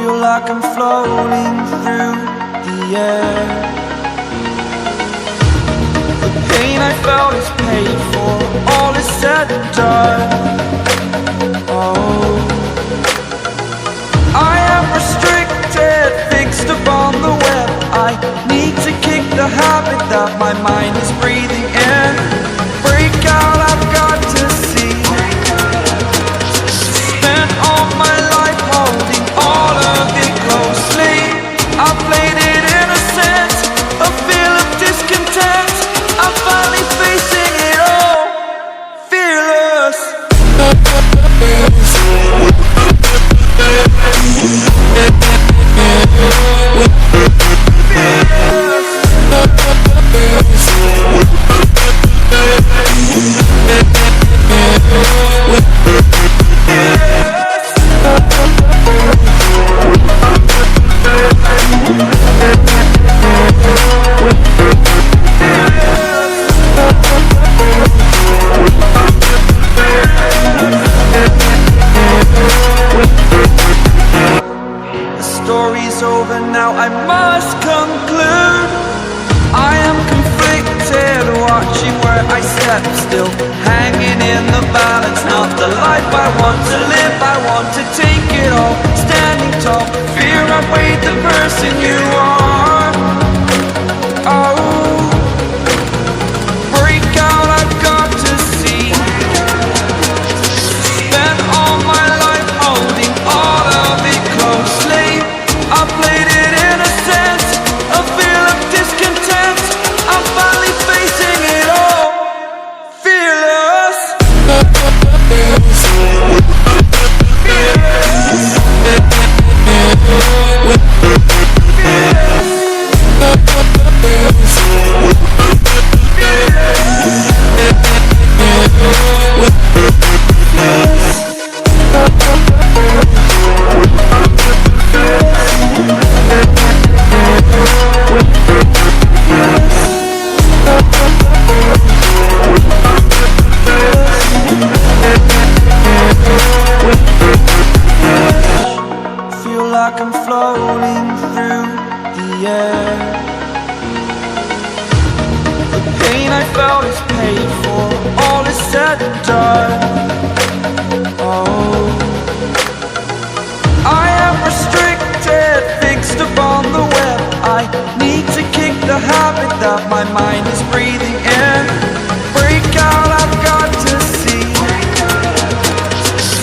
feel like I'm floating through the air. The pain I felt is paid for, all is said and done. Oh, I am restricted, fixed upon the web. I need to kick the habit that my mind is breathing in. Break out, I've got to see. Spent all my life holding all of it closely. I played it innocent, a feel of discontent. I'm finally facing it all, fearless. Story's over now, I must conclude. I am conflicted, watching where I step, still hanging in the balance. Not the life I want to live, I want to take it all. Standing tall, fear I've weighed the person you are.